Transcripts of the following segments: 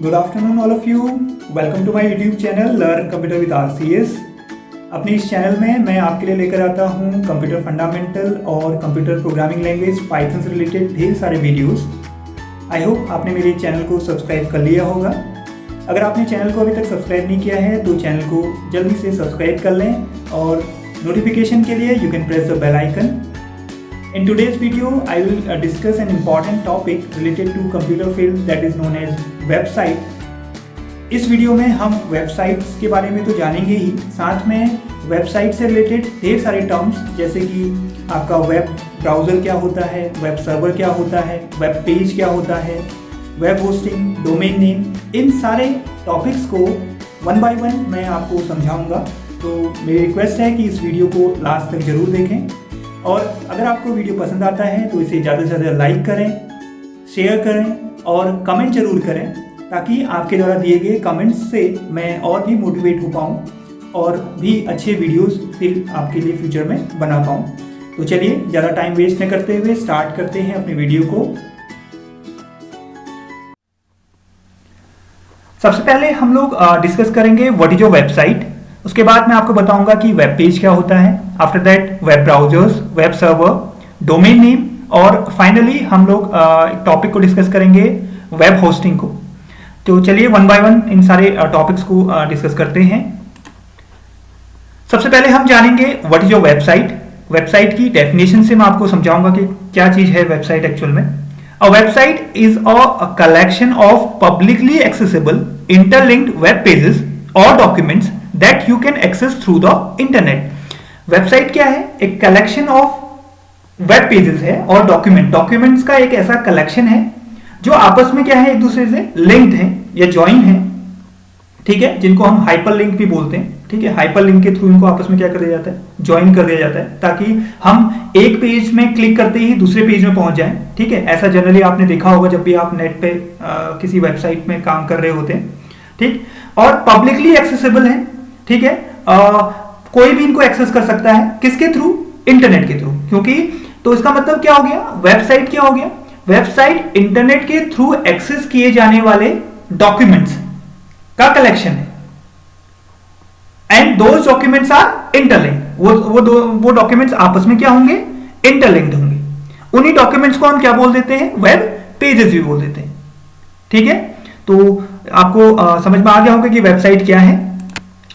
Good afternoon all of you. Welcome to my YouTube channel Learn Computer with RCS. अपने इस channel में मैं आपके लिए लेकर आता हूँ कंप्यूटर फंडामेंटल और कंप्यूटर प्रोग्रामिंग लैंग्वेज पाइथन से रिलेटेड ढेर सारे वीडियोस। आई होप आपने मेरे चैनल को सब्सक्राइब कर लिया होगा। अगर आपने चैनल को अभी तक सब्सक्राइब नहीं किया है तो चैनल को जल्दी से सब्सक्राइब कर लें और नोटिफिकेशन के लिए you can press the bell icon. In today's video, I will discuss an important topic related to computer field that is known as website. इस वीडियो में हम वेबसाइट्स के बारे में तो जानेंगे ही, साथ में वेबसाइट से रिलेटेड ढेर सारे टर्म्स जैसे कि आपका वेब ब्राउज़र क्या होता है, वेब सर्वर क्या होता है, वेब पेज क्या होता है, वेब होस्टिंग, डोमेन नेम, इन सारे टॉपिक्स को वन बाय वन मैं आपको समझाऊंगा। तो मेरी रिक्वेस्ट है कि इस वीडियो को लास्ट तक ज़रूर देखें और अगर आपको वीडियो पसंद आता है तो इसे ज़्यादा से ज़्यादा लाइक करें, शेयर करें और कमेंट जरूर करें ताकि आपके द्वारा दिए गए कमेंट्स से मैं और भी मोटिवेट हो पाऊँ और भी अच्छे वीडियोस फिर आपके लिए फ्यूचर में बना पाऊँ। तो चलिए ज़्यादा टाइम वेस्ट न करते हुए स्टार्ट करते हैं अपने वीडियो को। सबसे पहले हम लोग डिस्कस करेंगे व्हाट इज योर वेबसाइट। उसके बाद मैं आपको बताऊंगा कि वेब पेज क्या होता है, after that web browsers, web server, domain name और फाइनली हम लोग टॉपिक को डिस्कस करेंगे वेब होस्टिंग को। तो चलिए वन बाय वन इन सारे टॉपिक्स को डिस्कस करते हैं। सबसे पहले हम जानेंगे what is your website. Website की डेफिनेशन से मैं आपको समझाऊंगा कि क्या चीज है वेबसाइट एक्चुअल में। A website is a collection of publicly accessible interlinked web pages और documents that you can access through the internet। Website क्या है? एक कलेक्शन ऑफ वेब पेजेस है और डॉक्यूमेंट्स का एक ऐसा कलेक्शन है जो आपस में क्या है, एक दूसरे से लिंक्ड है या ज्वाइन है, ठीक है, जिनको हम हाइपरलिंक भी बोलते हैं। ठीक है, हाइपरलिंक के थ्रू इनको आपस में क्या कर दिया जाता है, ज्वाइन कर दिया जाता है ताकि हम एक पेज में क्लिक करते ही दूसरे पेज में पहुंच जाएं। ठीक है, ऐसा जनरली आपने देखा होगा जब भी आप नेट पे किसी वेबसाइट में काम कर रहे होते हैं। ठीक, और पब्लिकली एक्सेसिबल है। ठीक है, कोई भी इनको एक्सेस कर सकता है, किसके थ्रू? इंटरनेट के थ्रू। क्योंकि तो इसका मतलब क्या हो गया, वेबसाइट क्या हो गया? वेबसाइट इंटरनेट के थ्रू एक्सेस किए जाने वाले डॉक्यूमेंट्स का कलेक्शन है and those documents are interlinked. वो डॉक्यूमेंट्स आपस में क्या होंगे, इंटरलिंक्ड होंगे। उन्हीं डॉक्यूमेंट्स को हम क्या बोल देते हैं, वेब पेजेस भी बोल देते हैं। ठीक है, तो आपको समझ में आ गया होगा कि वेबसाइट क्या है।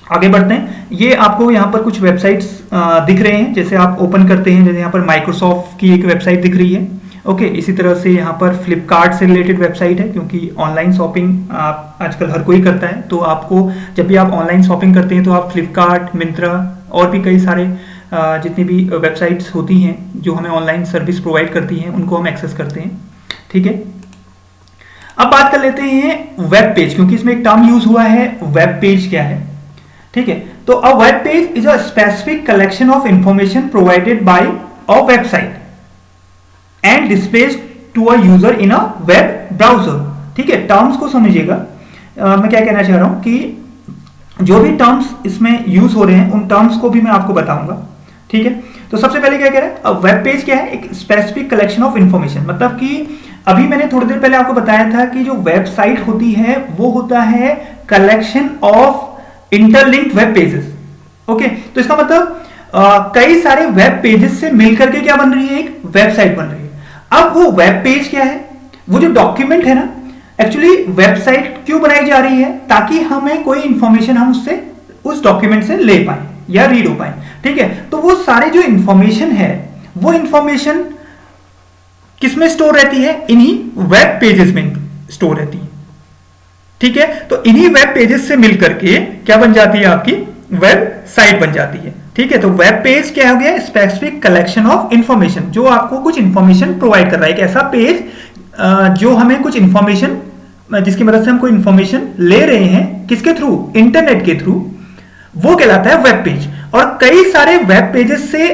आगे बढ़ते हैं। ये आपको यहाँ पर कुछ वेबसाइट्स दिख रहे हैं, जैसे आप ओपन करते हैं, जैसे यहाँ पर माइक्रोसॉफ्ट की एक वेबसाइट दिख रही है। ओके, इसी तरह से यहाँ पर फ्लिपकार्ट से रिलेटेड वेबसाइट है, क्योंकि ऑनलाइन शॉपिंग आप आजकल हर कोई करता है। तो आपको जब भी आप ऑनलाइन शॉपिंग करते हैं तो आप फ्लिपकार्ट, मिंत्रा और भी कई सारे जितनी भी वेबसाइट्स होती हैं जो हमें ऑनलाइन सर्विस प्रोवाइड करती हैं उनको हम एक्सेस करते हैं। ठीक है, अब बात कर लेते हैं वेब पेज, क्योंकि इसमें एक टर्म यूज हुआ है, वेब पेज क्या है। ठीक है, तो a web page is a specific collection of information provided by a website and displays to a user in a web browser. ठीक है, टर्म्स को समझिएगा। मैं क्या कहना चाह रहा हूं कि जो भी टर्म्स इसमें यूज हो रहे हैं उन टर्म्स को भी मैं आपको बताऊंगा। ठीक है, तो सबसे पहले क्या कह रहा है, अ वेब पेज क्या है, एक स्पेसिफिक कलेक्शन ऑफ इंफॉर्मेशन। मतलब कि अभी मैंने थोड़ी देर पहले आपको बताया था कि जो वेबसाइट होती है वो होता है collection of interlinked web pages. Okay, तो इसका मतलब कई सारे वेब पेजेस से मिलकर के क्या बन रही है, एक वेबसाइट बन रही है। अब वो वेब पेज क्या है, वो जो डॉक्यूमेंट है ना, एक्चुअली वेबसाइट क्यों बनाई जा रही है, ताकि हमें कोई इंफॉर्मेशन हम उससे उस डॉक्यूमेंट से ले पाए या रीड हो पाए। ठीक है, तो वो सारे जो इंफॉर्मेशन है वो इंफॉर्मेशन किसमें स्टोर रहती है, इन्हीं वेब पेजेस में स्टोर रहती है। ठीक है, तो इन्हीं वेब पेजेस से मिलकर के क्या बन जाती है, आपकी वेबसाइट बन जाती है। ठीक है, तो वेब पेज क्या हो गया, स्पेसिफिक कलेक्शन ऑफ इंफॉर्मेशन, जो आपको कुछ इंफॉर्मेशन प्रोवाइड कर रहा है। एक ऐसा पेज जो हमें कुछ इंफॉर्मेशन, जिसकी मदद से हम कोई इंफॉर्मेशन ले रहे हैं, किसके थ्रू, इंटरनेट के थ्रू, वो कहलाता है वेब पेज। और कई सारे वेब पेजेस से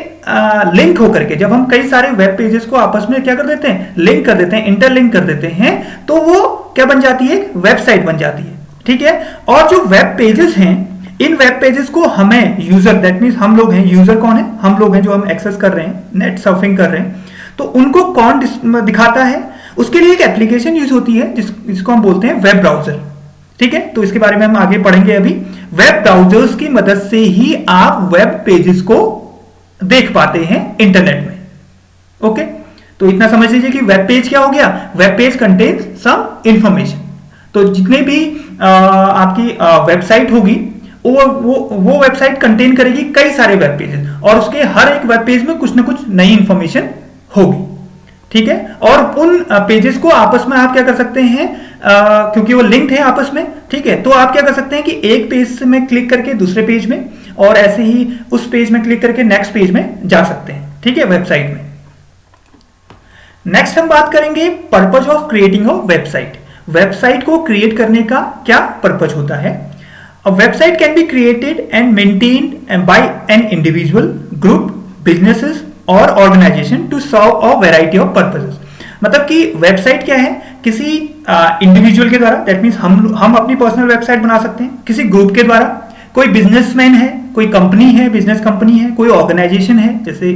लिंक होकर के, जब हम कई सारे वेब पेजेस को आपस में क्या कर देते हैं, लिंक कर देते हैं, इंटरलिंक कर देते हैं, तो वो क्या बन जाती है, एक वेबसाइट बन जाती है। ठीक है, और जो वेब पेजेस हैं, इन वेब पेजेस को हमें यूजर, दैट मींस हम लोग हैं, यूजर कौन है, हम लोग हैं जो हम एक्सेस कर रहे हैं, नेट सर्फिंग कर रहे हैं, तो उनको कौन दिखाता है, उसके लिए एक एप्लीकेशन यूज होती है जिसको हम बोलते हैं वेब ब्राउजर। ठीक है, तो इसके बारे में हम आगे पढ़ेंगे। अभी वेब ब्राउजर्स की मदद से ही आप वेब पेजेस को देख पाते हैं इंटरनेट में। ओके, तो इतना समझ लीजिए कि वेब पेज क्या हो गया, web page contains some information. तो जितने भी आपकी वेबसाइट होगी वो वेबसाइट कंटेन करेगी कई सारे वेब पेजेस, और उसके हर एक वेब पेज में कुछ ना कुछ नई इंफॉर्मेशन होगी। ठीक है, और उन पेजेस को आपस में आप क्या कर सकते हैं, क्योंकि वो लिंक्ड है आपस में, ठीक है, तो आप क्या कर सकते हैं कि एक पेज में क्लिक करके दूसरे पेज में, और ऐसे ही उस पेज में क्लिक करके नेक्स्ट पेज में जा सकते हैं। ठीक है, वेबसाइट में। नेक्स्ट हम बात करेंगे purpose of creating a website. Website को क्रिएट करने का क्या पर्पज होता है। A website can be created and maintained by an individual, group, businesses और organisation to serve a variety of purposes. मतलब कि वेबसाइट क्या है, किसी इंडिविजुअल के द्वारा, दैट मीन्स हम अपनी पर्सनल वेबसाइट बना सकते हैं, किसी ग्रुप के द्वारा, कोई बिजनेसमैन है, कोई कंपनी है, बिजनेस कंपनी है, कोई ऑर्गेनाइजेशन है, जैसे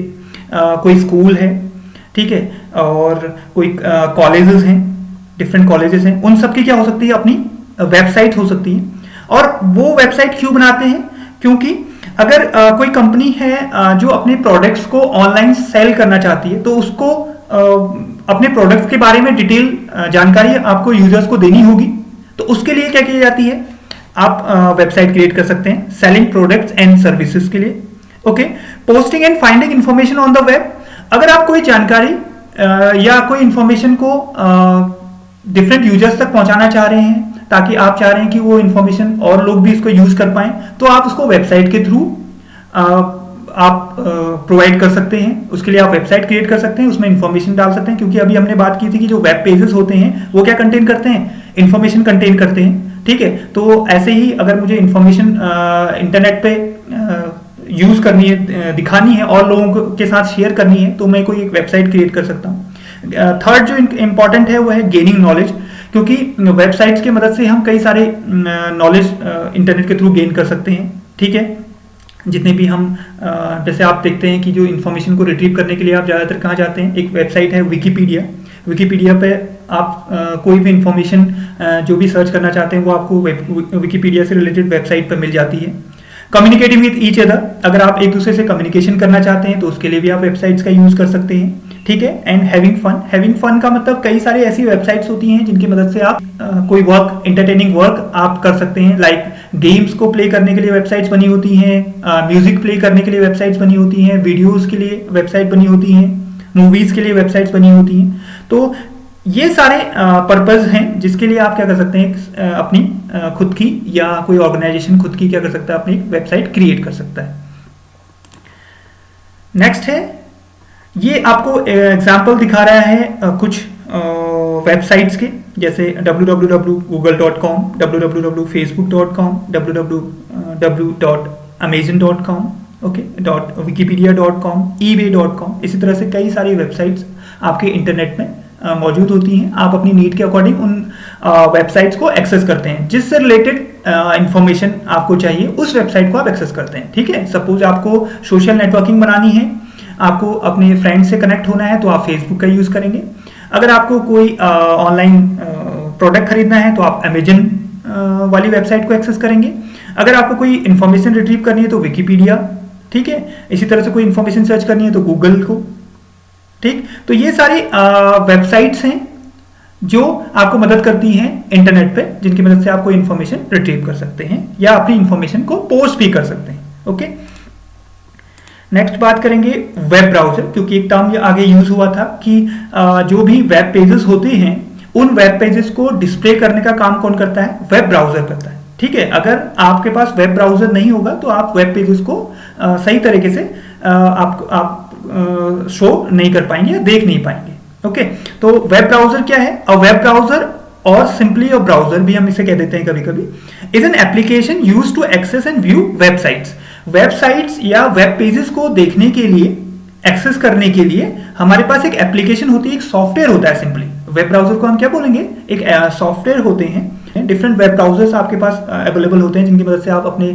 कोई स्कूल है, ठीक है, और कोई कॉलेजेस हैं, डिफरेंट कॉलेजेस हैं, उन सब की क्या हो सकती है, अपनी वेबसाइट हो सकती है। और वो वेबसाइट क्यों बनाते हैं, क्योंकि अगर कोई कंपनी है जो अपने प्रोडक्ट्स को ऑनलाइन सेल करना चाहती है, तो उसको अपने प्रोडक्ट्स के बारे में डिटेल जानकारी आपको यूजर्स को देनी होगी। तो उसके लिए क्या की जाती है, आप वेबसाइट क्रिएट कर सकते हैं सेलिंग प्रोडक्ट्स एंड सर्विसेज के लिए। Okay, posting and finding information on the web. अगर आप कोई जानकारी या कोई इंफॉर्मेशन को डिफरेंट यूजर्स तक पहुंचाना चाह रहे हैं, ताकि आप चाह रहे हैं कि वो इंफॉर्मेशन और लोग भी इसको यूज कर पाएं, तो आप उसको वेबसाइट के थ्रू आप प्रोवाइड कर सकते हैं। उसके लिए आप वेबसाइट क्रिएट कर सकते हैं, उसमें इंफॉर्मेशन डाल सकते हैं, क्योंकि अभी हमने बात की थी कि जो वेब पेजेस होते हैं वो क्या कंटेन करते हैं, इंफॉर्मेशन कंटेन करते हैं। ठीक है, तो ऐसे ही अगर मुझे इंफॉर्मेशन इंटरनेट पे यूज करनी है, दिखानी है और लोगों के साथ शेयर करनी है, तो मैं कोई एक वेबसाइट क्रिएट कर सकता हूँ। थर्ड जो इंपॉर्टेंट है वो है गेनिंग नॉलेज, क्योंकि वेबसाइट्स की मदद से हम कई सारे नॉलेज इंटरनेट के थ्रू गेन कर सकते हैं। ठीक है, जितने भी हम जैसे आप देखते हैं कि जो इन्फॉर्मेशन को रिट्रीव करने के लिए आप ज़्यादातर कहाँ जाते हैं, एक वेबसाइट है विकीपीडिया। विकीपीडिया पे आप कोई भी इंफॉर्मेशन जो भी सर्च करना चाहते हैं वो आपको विकीपीडिया से रिलेटेड वेबसाइट पर मिल जाती है। कम्युनिकेटिंग विद ईच अदर, अगर आप एक दूसरे से कम्युनिकेशन करना चाहते हैं तो उसके लिए भी आप वेबसाइट्स का यूज कर सकते हैं। ठीक है, एंड हैविंग फन का मतलब कई सारी ऐसी वेबसाइट्स होती हैं जिनकी मदद से आप कोई वर्क, एंटरटेनिंग वर्क आप कर सकते हैं। लाइक गेम्स को प्ले करने के लिए वेबसाइट्स बनी होती हैं, म्यूजिक प्ले करने के लिए वेबसाइट्स बनी होती हैं, वीडियोज के लिए वेबसाइट बनी होती हैं, मूवीज के लिए वेबसाइट्स बनी होती हैं। तो ये सारे पर्पस हैं जिसके लिए आप क्या कर सकते हैं, अपनी खुद की या कोई ऑर्गेनाइजेशन खुद की क्या कर सकता है, अपनी वेबसाइट क्रिएट कर सकता है। नेक्स्ट है, ये आपको एग्जाम्पल दिखा रहा है कुछ वेबसाइट्स के, जैसे www.google.com, www.facebook.com, www.amazon.com, okay, .wikipedia.com, ebay.com। इसी तरह से कई सारी वेबसाइट्स आपके इंटरनेट में मौजूद होती हैं। आप अपनी नीड के अकॉर्डिंग उन वेबसाइट्स को एक्सेस करते हैं, जिससे रिलेटेड इंफॉर्मेशन आपको चाहिए उस वेबसाइट को आप एक्सेस करते हैं। ठीक है, सपोज आपको सोशल नेटवर्किंग बनानी है, आपको अपने फ्रेंड से कनेक्ट होना है, तो आप फेसबुक का यूज करेंगे। अगर आपको कोई ऑनलाइन प्रोडक्ट खरीदना है तो आप अमेजन वाली वेबसाइट को एक्सेस करेंगे। अगर आपको कोई इंफॉर्मेशन रिट्रीव करनी है तो विकीपीडिया। ठीक है, इसी तरह से कोई इंफॉर्मेशन सर्च करनी है तो गूगल को। ठीक, तो ये सारी वेबसाइट्स हैं जो आपको मदद करती हैं इंटरनेट पे, जिनकी मदद से आप कोई इंफॉर्मेशन रिट्रीव कर सकते हैं या अपनी इंफॉर्मेशन को पोस्ट भी कर सकते हैं। ओके, नेक्स्ट बात करेंगे वेब ब्राउजर, क्योंकि एक टर्म आगे यूज हुआ था कि जो भी वेब पेजेस होते हैं उन वेब पेजेस को डिस्प्ले करने का काम कौन करता है, वेब ब्राउजर करता है। ठीक है, अगर आपके पास वेब ब्राउजर नहीं होगा तो आप वेब पेजेस को सही तरीके से आप शो नहीं कर पाएंगे या देख नहीं पाएंगे। ओके, तो वेब ब्राउजर क्या है, अ वेब ब्राउजर और सिंपली अ ब्राउजर भी हम इसे कह देते हैं कभी कभी, is an application used to access and view websites. Websites या वेब पेजेस को देखने के लिए, एक्सेस करने के लिए हमारे पास एक एप्लीकेशन होती है, एक सॉफ्टवेयर होता है। सिंपली वेब ब्राउजर को हम क्या बोलेंगे, एक सॉफ्टवेयर होते हैं। डिफरेंट वेब ब्राउजर्स आपके पास अवेलेबल होते हैं, जिनकी मदद से आप अपने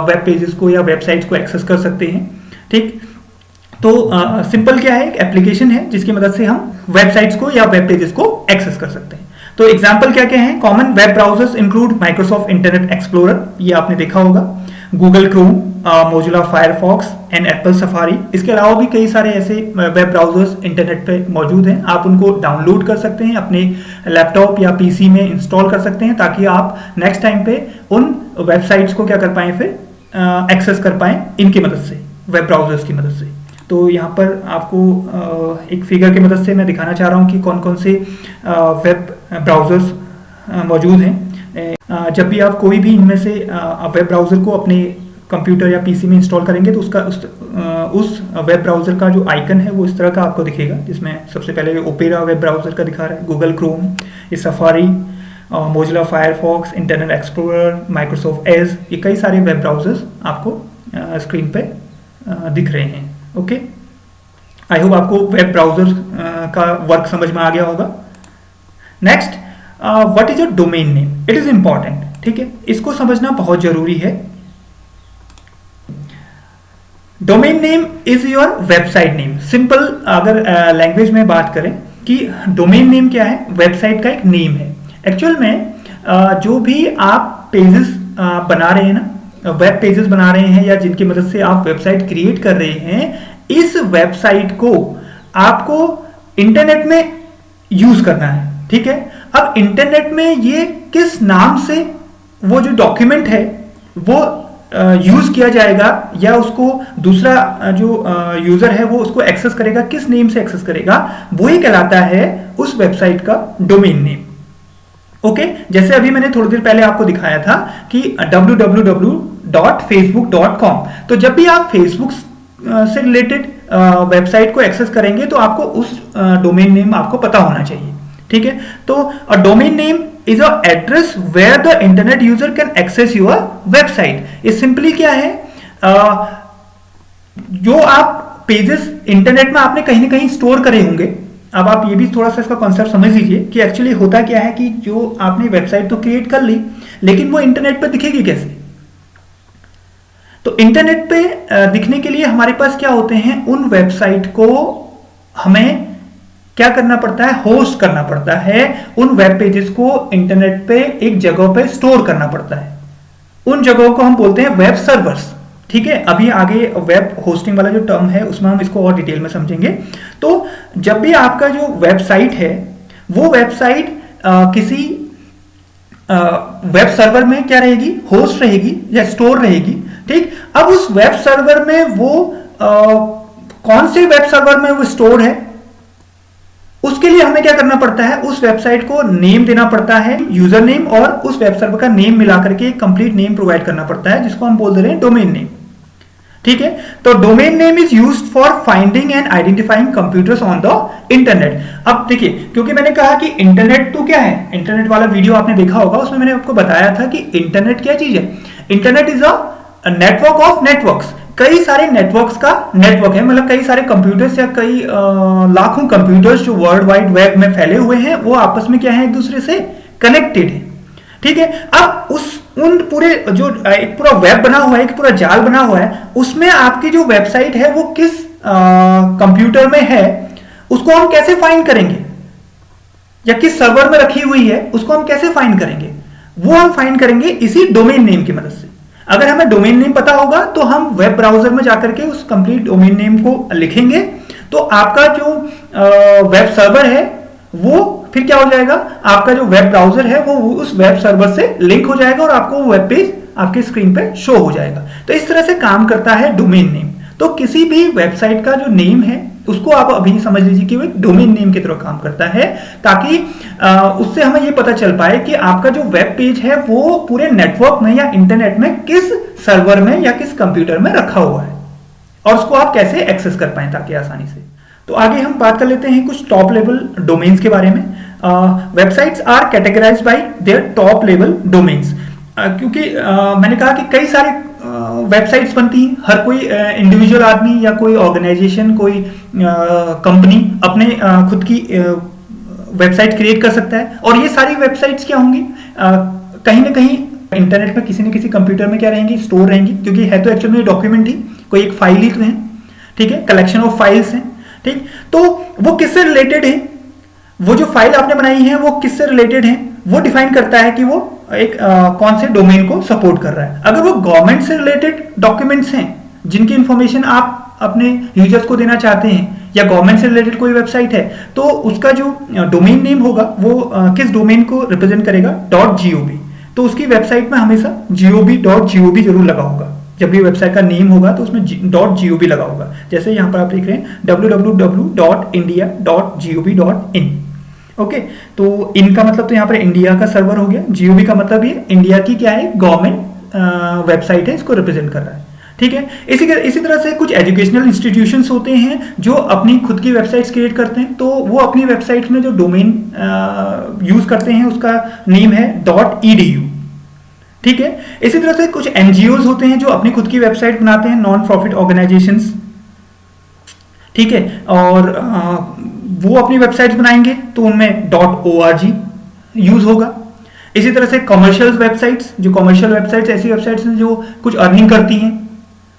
वेब पेजेस को या वेबसाइट्स को एक्सेस कर सकते हैं। ठीक, तो सिंपल क्या है, एक एप्लीकेशन है जिसकी मदद से हम वेबसाइट्स को या वेब पेजेस को एक्सेस कर सकते हैं। तो एग्जाम्पल क्या क्या है? Common web browsers include Microsoft internet explorer, ये आपने देखा होगा, Google Chrome, Mozilla Firefox and Apple safari. इसके अलावा भी कई सारे ऐसे वेब ब्राउजर्स इंटरनेट पे मौजूद हैं। आप उनको डाउनलोड कर सकते हैं, अपने लैपटॉप या पीसी में इंस्टॉल कर सकते हैं, ताकि आप नेक्स्ट टाइम पे उन वेबसाइट्स को क्या कर पाएं, फिर एक्सेस कर पाएं इनकी मदद से, वेब ब्राउजर्स की मदद से। तो यहाँ पर आपको एक फिगर की मदद से मैं दिखाना चाह रहा हूँ कि कौन कौन से वेब ब्राउजर्स मौजूद हैं। जब भी आप कोई भी इनमें से वेब ब्राउजर को अपने कंप्यूटर या पीसी में इंस्टॉल करेंगे तो उस वेब ब्राउजर का जो आइकन है वो इस तरह का आपको दिखेगा, जिसमें सबसे पहले ओपेरा वेब ब्राउजर का दिखा रहा है, गूगल क्रोम, ये safari, Mozilla Firefox, internet explorer, Microsoft Edge, ये कई सारे वेब ब्राउजर्स आपको स्क्रीन पे दिख रहे हैं। ओके, आई होप आपको वेब ब्राउजर का वर्क समझ में आ गया होगा। Next, what is your domain name? It is important, ठीक है, इसको समझना बहुत जरूरी है। Domain name is your website name. Simple अगर लैंग्वेज में बात करें कि डोमेन नेम क्या है, वेबसाइट का एक नेम है। एक्चुअल में जो भी आप पेजेस बना रहे हैं ना, वेब पेजेस बना रहे हैं या जिनकी मदद से आप वेबसाइट क्रिएट कर रहे हैं, इस वेबसाइट को आपको इंटरनेट में यूज करना है, ठीक है। अब इंटरनेट में ये किस नाम से वो जो डॉक्यूमेंट है वो यूज किया जाएगा, या उसको दूसरा जो यूजर है वो उसको एक्सेस करेगा, किस नेम से एक्सेस करेगा, वो ही कहलाता है उस वेबसाइट का डोमेन नेम। ओके, जैसे अभी मैंने थोड़ी देर पहले आपको दिखाया था कि www.facebook.com, तो जब भी आप फेसबुक से रिलेटेड वेबसाइट को एक्सेस करेंगे तो आपको उस डोमेन नेम आपको पता होना चाहिए, ठीक है। तो a domain name is an address where the internet user can access your website. ये सिंपली क्या है, जो आप पेजेस इंटरनेट में आपने कहीं ना कहीं स्टोर करे होंगे। अब आप ये भी थोड़ा सा इसका कॉन्सेप्ट समझ लीजिए कि एक्चुअली होता क्या है कि जो आपने वेबसाइट तो क्रिएट कर ली, लेकिन वो इंटरनेट पर दिखेगी कैसे? तो इंटरनेट पे दिखने के लिए हमारे पास क्या होते हैं, उन वेबसाइट को हमें क्या करना पड़ता है, होस्ट करना पड़ता है। उन वेब पेजेस को इंटरनेट पे एक जगह पे स्टोर करना पड़ता है। उन जगहों को हम बोलते हैं वेब सर्वर्स, ठीक है। अभी आगे वेब होस्टिंग वाला जो टर्म है उसमें हम इसको और डिटेल में समझेंगे। तो जब भी आपका जो वेबसाइट है वो वेबसाइट किसी वेब सर्वर में क्या रहेगी, होस्ट रहेगी या स्टोर रहेगी, ठीक। अब उस वेब सर्वर में वो कौन से वेब सर्वर में वो स्टोर है, उसके लिए हमें क्या करना पड़ता है, उस वेबसाइट को नेम देना पड़ता है, यूजर नेम और उस वेब सर्वर का नेम मिलाकर के कंप्लीट नेम प्रोवाइड करना पड़ता है, जिसको हम बोल दे रहे हैं डोमेन नेम, ठीक है। तो domain name is used for finding and identifying computers on the internet. अब देखिए, क्योंकि मैंने कहा कि इंटरनेट तो क्या है, इंटरनेट वाला वीडियो आपने देखा होगा, उसमें मैंने आपको बताया था कि इंटरनेट क्या चीज है। Internet is a network of networks. कई सारे नेटवर्क्स का नेटवर्क है, मतलब कई सारे कंप्यूटर्स या कई लाखों कंप्यूटर्स जो वर्ल्ड वाइड वेब में फैले हुए हैं, वो आपस में क्या है, एक दूसरे से कनेक्टेड है, ठीक है। अब उन पूरे जो एक पूरा वेब बना हुआ है, एक पूरा जाल बना हुआ है, उसमें आपकी जो वेबसाइट है वो किस कंप्यूटर में है, उसको हम कैसे फाइंड करेंगे, या किस सर्वर में रखी हुई है उसको हम कैसे फाइंड करेंगे, वो हम फाइंड करेंगे इसी डोमेन नेम की मदद से। अगर हमें डोमेन नेम पता होगा तो हम वेब ब्राउजर में जाकर के उस कंप्लीट डोमेन नेम को लिखेंगे, तो आपका जो वेब सर्वर है वो फिर क्या हो जाएगा, आपका जो वेब ब्राउजर है वो उस वेब सर्वर से लिंक हो जाएगा और आपको वो वेब पेज आपके स्क्रीन पे शो हो जाएगा। तो इस तरह से काम करता है डोमेन नेम। तो किसी भी वेबसाइट का जो नेम है उसको आप अभी समझ लीजिए कि वो एक डोमेन नेम की तरह काम करता है, ताकि उससे हमें ये पता चल पाए कि आपका जो वेब पेज है वो पूरे नेटवर्क में या इंटरनेट में किस सर्वर में या किस कंप्यूटर में रखा हुआ है, और उसको आप कैसे एक्सेस कर पाए ताकि आसानी से। तो आगे हम बात कर लेते हैं कुछ टॉप लेवल डोमेन्स के बारे में। Websites are categorized by their top level domains. क्योंकि मैंने कहा कि कई सारे वेबसाइट्स बनती हैं, हर कोई इंडिविजुअल आदमी या कोई ऑर्गेनाइजेशन, कोई कंपनी अपने खुद की वेबसाइट क्रिएट कर सकता है। और ये सारी वेबसाइट्स क्या होंगी, कहीं ना कहीं इंटरनेट में किसी न किसी कंप्यूटर में क्या रहेंगी, स्टोर रहेंगी, क्योंकि है तो एक्चुअल में डॉक्यूमेंट ही, कोई एक फाइल ही तो है, ठीक है, कलेक्शन ऑफ फाइल्स हैं, ठीक। तो वो किससे रिलेटेड है, वो जो फाइल आपने बनाई है वो किससे रिलेटेड है, वो डिफाइन करता है कि वो एक कौन से डोमेन को सपोर्ट कर रहा है। अगर वो गवर्नमेंट से रिलेटेड डॉक्यूमेंट्स हैं जिनकी इंफॉर्मेशन आप अपने यूजर्स को देना चाहते हैं, या गवर्नमेंट से रिलेटेड कोई वेबसाइट है, तो उसका जो डोमेन नेम होगा वो किस डोमेन को रिप्रेजेंट करेगा, .gov। तो उसकी वेबसाइट में हमेशा gov.gov जरूर लगा होगा। जब भी वेबसाइट का नेम होगा तो उसमें .gov लगा होगा। जैसे यहाँ पर आप देख रहे हैं www.india.gov.in। ओके, तो इनका मतलब तो यहाँ पर इंडिया का सर्वर हो गया, gov का मतलब ये इंडिया की क्या है, गवर्नमेंट वेबसाइट है, इसको रिप्रेजेंट कर रहा है। ठीक है, इसी तरह से कुछ एजुकेशनल इंस्टीट्यूशंस होते हैं जो अपनी खुद की वेबसाइट्स क्रिएट करते हैं, तो वो अपनी वेबसाइट में जो डोमेन यूज करते हैं उसका नेम है .edu। ठीक है, इसी तरह से कुछ एनजीओज होते हैं जो अपनी खुद की वेबसाइट बनाते हैं, नॉन प्रॉफिट ऑर्गेनाइजेशंस। ठीक है, और वो अपनी वेबसाइट बनाएंगे तो उनमें .org यूज होगा। इसी तरह से कमर्शियल वेबसाइट्स, जो कमर्शियल वेबसाइट्स ऐसी वेबसाइट्स हैं जो कुछ अर्निंग करती हैं,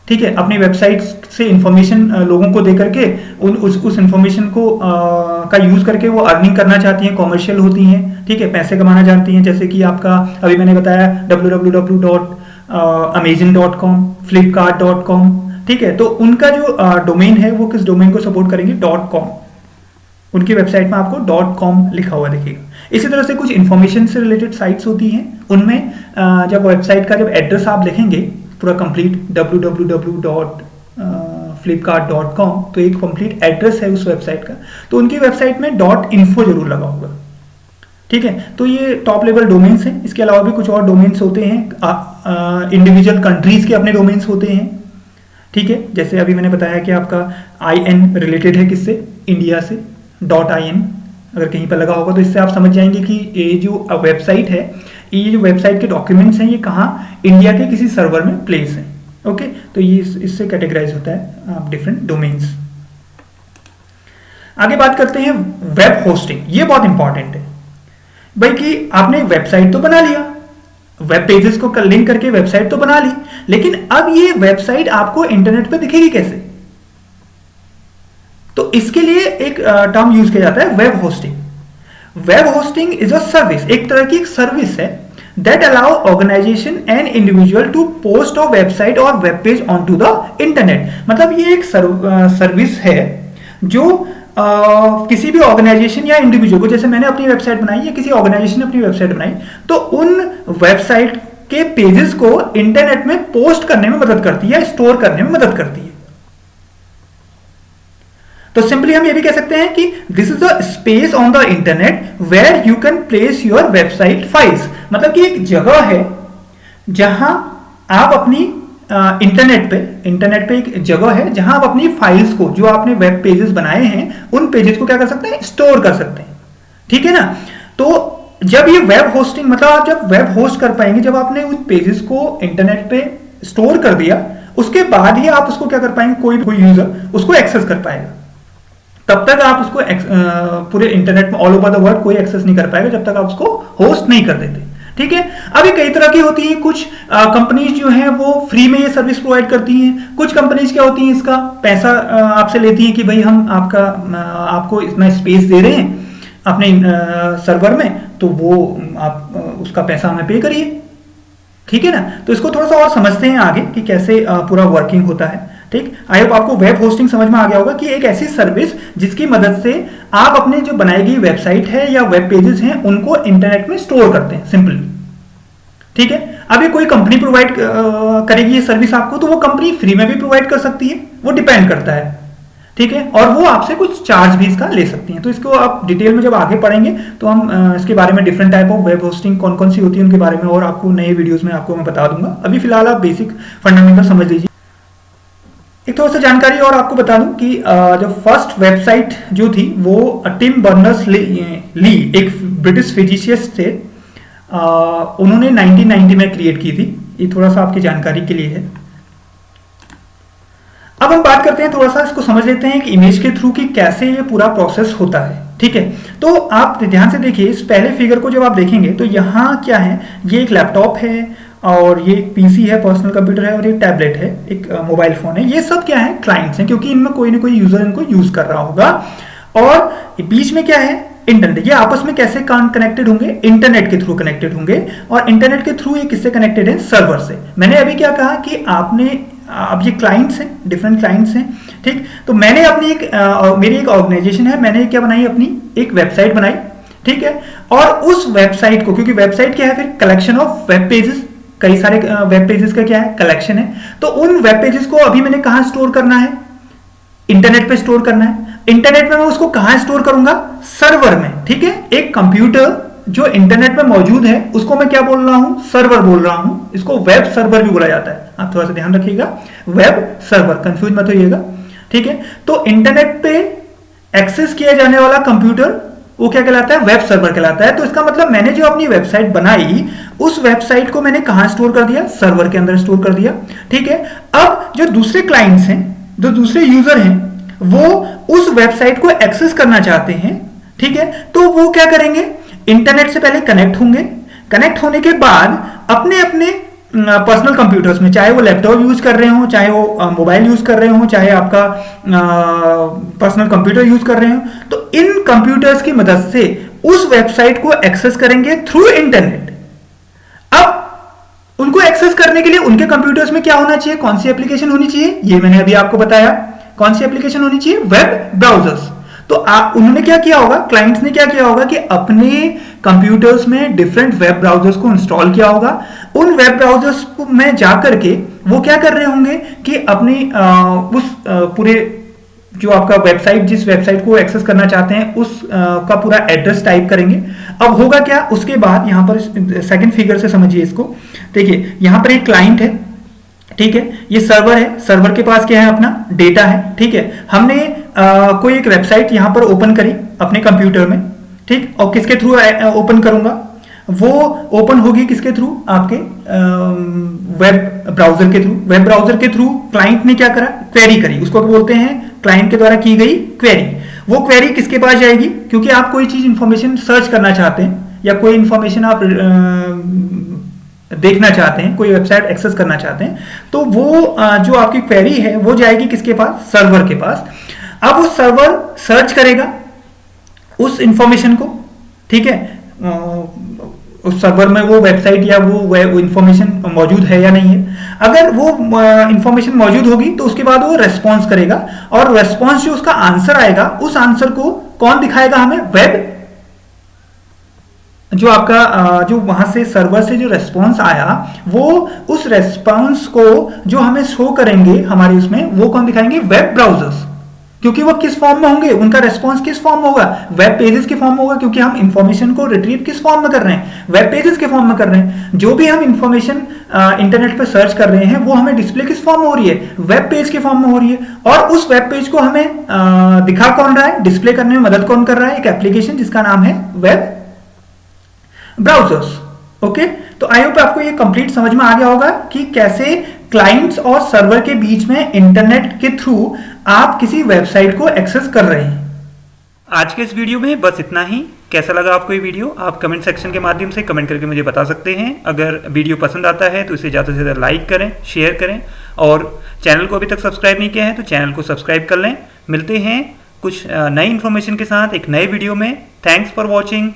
ठीक है, अपनी वेबसाइट्स से इंफॉर्मेशन लोगों को दे करके उस इंफॉर्मेशन को का यूज करके वो अर्निंग करना चाहती हैं, कमर्शियल होती हैं। ठीक है, पैसे कमाना चाहती हैं, जैसे कि आपका अभी मैंने बताया www.amazon.com, flipkart.com। ठीक है, तो उनका जो डोमेन है वो किस डोमेन को सपोर्ट करेंगे, .com। उनकी वेबसाइट में आपको .com लिखा हुआ दिखेगा। इसी तरह से कुछ इंफॉर्मेशन से रिलेटेड साइट्स होती हैं, उनमें जब वेबसाइट का जब एड्रेस आप लिखेंगे पूरा कंप्लीट www.flipkart.com, तो एक कंप्लीट एड्रेस है उस वेबसाइट का, तो उनकी वेबसाइट में .info जरूर लगा होगा। ठीक है, तो ये टॉप लेवल डोमेन्स हैं। इसके अलावा भी कुछ और डोमेन्स होते हैं, इंडिविजुअल कंट्रीज के अपने डोमेन्स होते हैं। ठीक है, जैसे अभी मैंने बताया कि आपका IN रिलेटेड है किससे, इंडिया से, .in अगर कहीं पर लगा होगा तो इससे आप समझ जाएंगे कि ये जो वेबसाइट है, ये जो वेबसाइट के डॉक्यूमेंट्स हैं, ये कहाँ, इंडिया के किसी सर्वर में प्लेस है। ओके, तो ये इससे कैटेगराइज होता है डिफरेंट डोमेन्स। आगे बात करते हैं वेब होस्टिंग। ये बहुत इंपॉर्टेंट है भाई, कि आपने वेबसाइट तो बना लिया, वेब पेजेस को लिंक करके वेबसाइट तो बना ली, लेकिन अब ये वेबसाइट आपको इंटरनेट पे दिखेगी कैसे? तो इसके लिए एक टर्म यूज किया जाता है, web hosting. Web hosting is a service, एक तरह की एक सर्विस है that allow organization and individual to post a website or web page onto the internet। मतलब ये एक सर्विस है जो किसी भी ऑर्गेनाइजेशन या इंडिविजुअल को, जैसे मैंने अपनी वेबसाइट बनाई या किसी ऑर्गेनाइजेशन ने अपनी वेबसाइट बनाई, तो उन वेबसाइट के पेजेस को इंटरनेट में पोस्ट करने में मदद करती है, स्टोर करने में मदद करती है। तो सिंपली हम ये भी कह सकते हैं कि this is the space on the internet where you can place your website files. मतलब कि एक जगह है जहां आप अपनी इंटरनेट पे एक जगह है जहां आप अपनी फाइल्स को, जो आपने वेब पेजेस बनाए हैं, उन पेजेस को क्या कर सकते हैं, स्टोर कर सकते हैं। ठीक है ना, तो जब ये वेब होस्टिंग, मतलब आप जब वेब होस्ट कर पाएंगे, जब आपने उन पेजेस को इंटरनेट पे स्टोर कर दिया, उसके बाद ही आप उसको क्या कर पाएंगे, कोई यूजर उसको एक्सेस कर पाएगा। तब तक आप उसको पूरे इंटरनेट में ऑल ओवर द वर्ल्ड कोई एक्सेस नहीं कर पाएगा जब तक आप उसको होस्ट नहीं कर देते। ठीक है, अभी कई तरह की होती हैं, कुछ कंपनीज जो हैं वो फ्री में ये सर्विस प्रोवाइड करती हैं, कुछ कंपनीज क्या होती हैं इसका पैसा आपसे लेती हैं कि भाई हम आपको इतना स्पेस दे रहे हैं अपने सर्वर में, तो वो आप उसका पैसा हमें पे करिए। ठीक है ना, तो इसको थोड़ा सा और समझते हैं आगे कि कैसे पूरा वर्किंग होता है। ठीक, आई होप आपको वेब होस्टिंग समझ में आ गया होगा कि एक ऐसी सर्विस जिसकी मदद से आप अपने जो बनाई गई वेबसाइट है या वेब पेजेस हैं उनको इंटरनेट में स्टोर करते हैं सिंपली। ठीक है, अब ये कोई कंपनी प्रोवाइड करेगी ये सर्विस आपको, तो वो कंपनी फ्री में भी प्रोवाइड कर सकती है, वो डिपेंड करता है। ठीक है, और वो आपसे कुछ चार्ज भी इसका ले सकती हैं। तो इसको आप डिटेल में जब आगे पढ़ेंगे तो हम इसके बारे में, different type of web hosting कौन कौन सी होती है उनके बारे में और आपको नए वीडियोस में आपको मैं बता दूंगा। अभी फिलहाल आप बेसिक फंडामेंटल समझ लीजिए। एक थोड़ा सा जानकारी और आपको बता दूं कि जो फर्स्ट वेबसाइट जो थी वो टिम बर्नर्स ली एक ब्रिटिश फिजिशियस्ट थे, उन्होंने 1990 में क्रिएट की थी। ये थोड़ा सा आपकी जानकारी के लिए है। अब हम बात करते हैं, थोड़ा सा इसको समझ लेते हैं कि इमेज के थ्रू कि कैसे ये पूरा प्रोसेस होता है। ठीक है, तो आप ध्यान से देखिए, इस पहले फिगर को जब आप देखेंगे तो यहाँ क्या है, ये एक लैपटॉप है और ये एक पीसी है, पर्सनल कंप्यूटर है, और एक टैबलेट है, एक मोबाइल फोन है। ये सब क्या है, क्लाइंट्स हैं, क्योंकि इनमें कोई ना कोई यूजर इनको यूज कर रहा होगा। और बीच में क्या है, इंटरनेट, ये आपस में कैसे कनेक्टेड होंगे, इंटरनेट के थ्रू कनेक्टेड होंगे, और इंटरनेट के थ्रू ये किससे कनेक्टेड है, सर्वर से। मैंने अभी क्या कहा कि आपने अब ये क्लाइंट्स हैं, डिफरेंट क्लाइंट्स हैं, ठीक। तो मैंने अपनी मेरी एक ऑर्गेनाइजेशन है, मैंने क्या बनाई, अपनी एक वेबसाइट बनाई, ठीक है। और उस वेबसाइट को, क्योंकि वेबसाइट क्या है फिर, कलेक्शन ऑफ वेब पेजेस, कई सारे वेब पेजेस का क्या है, कलेक्शन है। तो उन वेब पेजेस को अभी मैंने कहां स्टोर करना है, इंटरनेट पे स्टोर करना है। इंटरनेट में मैं उसको कहां स्टोर करूंगा, सर्वर में, ठीक है। एक कंप्यूटर जो इंटरनेट पे मौजूद है उसको मैं क्या बोल रहा हूं, सर्वर बोल रहा हूं। इसको वेब सर्वर भी बोला जाता है, आप थोड़ा सा ध्यान रखिएगा, वेब सर्वर, कंफ्यूज मत होइएगा, ठीक है। तो इंटरनेट पे एक्सेस किया जाने वाला कंप्यूटर वो क्या कहलाता है, वेब सर्वर कहलाता है। तो इसका मतलब मैंने जो अपनी वेबसाइट बनाई, उस वेबसाइट को मैंने कहां स्टोर कर दिया, सर्वर के अंदर स्टोर कर दिया, ठीक है। अब जो दूसरे क्लाइंट्स हैं, जो दूसरे यूजर हैं, वो उस वेबसाइट को एक्सेस करना चाहते हैं, ठीक है। तो वो क्या करेंगे, इंटरनेट से पहले कनेक्ट होंगे, कनेक्ट होने के बाद अपने अपने पर्सनल कंप्यूटर्स में, चाहे वो लैपटॉप यूज कर रहे हो, चाहे वो मोबाइल यूज कर रहे हो, चाहे आपका पर्सनल कंप्यूटर यूज कर रहे हो, तो इन कंप्यूटर्स की मदद से उस वेबसाइट को एक्सेस करेंगे थ्रू इंटरनेट। अब उनको एक्सेस करने के लिए उनके कंप्यूटर्स में क्या होना चाहिए, कौन सी एप्लीकेशन होनी चाहिए, ये मैंने अभी आपको बताया। कौन सी एप्लीकेशन होनी चाहिए, वेब ब्राउजर्स। तो उन्होंने क्या किया होगा, क्लाइंट्स ने क्या किया होगा कि अपने कंप्यूटर्स में डिफरेंट वेब ब्राउजर्स को इंस्टॉल किया होगा। उन वेब ब्राउजर्स में जाकर के वो क्या कर रहे होंगे कि अपनी उस पूरे जो आपका वेबसाइट, जिस वेबसाइट को एक्सेस करना चाहते हैं उस का पूरा एड्रेस टाइप करेंगे। अब होगा क्या, उसके बाद यहां पर सेकंड फिगर से समझिए इसको, देखिए यहां पर एक क्लाइंट है, ठीक है, ये सर्वर है, सर्वर के पास क्या है, अपना डेटा है, ठीक है। हमने कोई एक वेबसाइट यहां पर ओपन करी अपने कंप्यूटर में, ठीक, और किसके थ्रू ओपन करूंगा, वो ओपन होगी किसके थ्रू, आपके वेब ब्राउजर के थ्रू। वेब ब्राउजर के थ्रू क्लाइंट ने क्या करा, क्वेरी करी, उसको बोलते हैं क्लाइंट के द्वारा की गई क्वेरी। वो क्वेरी किसके पास जाएगी, क्योंकि आप कोई चीज इंफॉर्मेशन सर्च करना चाहते हैं या कोई इंफॉर्मेशन आप देखना चाहते हैं, कोई वेबसाइट एक्सेस करना चाहते हैं, तो वो जो आपकी क्वेरी है वो जाएगी किसके पास, सर्वर के पास। अब वो सर्वर सर्च करेगा उस इंफॉर्मेशन को, ठीक है, उस सर्वर में वो वेबसाइट या वो इंफॉर्मेशन मौजूद है या नहीं है। अगर वो इंफॉर्मेशन मौजूद होगी तो उसके बाद वो रेस्पॉन्स करेगा, और रेस्पॉन्स जो उसका आंसर आएगा, उस आंसर को कौन दिखाएगा हमें, वेब, जो आपका जो वहां से सर्वर से जो रेस्पॉन्स आया, वो उस रेस्पॉन्स को जो हमें शो करेंगे हमारे उसमें, वो कौन दिखाएंगे, वेब ब्राउजर्स। क्योंकि वो किस फॉर्म में होंगे, उनका रेस्पॉन्स किस फॉर्म में होगा, वेब पेजेस के फॉर्म में होगा, क्योंकि हम इंफॉर्मेशन को रिट्रीव किस फॉर्म में कर रहे हैं, वेब पेजेस के फॉर्म में कर रहे हैं। जो भी हम इंफॉर्मेशन इंटरनेट पर सर्च कर रहे हैं वो हमें डिस्प्ले किस फॉर्म में हो रही है, वेब पेज के फॉर्म में हो रही है। और उस वेब पेज को हमें दिखा कौन रहा है, डिस्प्ले करने में मदद कौन कर रहा है, एक एप्लीकेशन जिसका नाम है वेब ब्राउजर्स। ओके, तो आई होप आपको ये कंप्लीट समझ में आ गया होगा कि कैसे क्लाइंट्स और सर्वर के बीच में इंटरनेट के थ्रू आप किसी वेबसाइट को एक्सेस कर रहे हैं। आज के इस वीडियो में बस इतना ही। कैसा लगा आपको ये वीडियो, आप कमेंट सेक्शन के माध्यम से कमेंट करके मुझे बता सकते हैं। अगर वीडियो पसंद आता है तो इसे ज़्यादा से ज़्यादा लाइक करें, शेयर करें, और चैनल को अभी तक सब्सक्राइब नहीं किया है तो चैनल को सब्सक्राइब कर लें। मिलते हैं कुछ नई इन्फॉर्मेशन के साथ एक नए वीडियो में। Thanks for watching.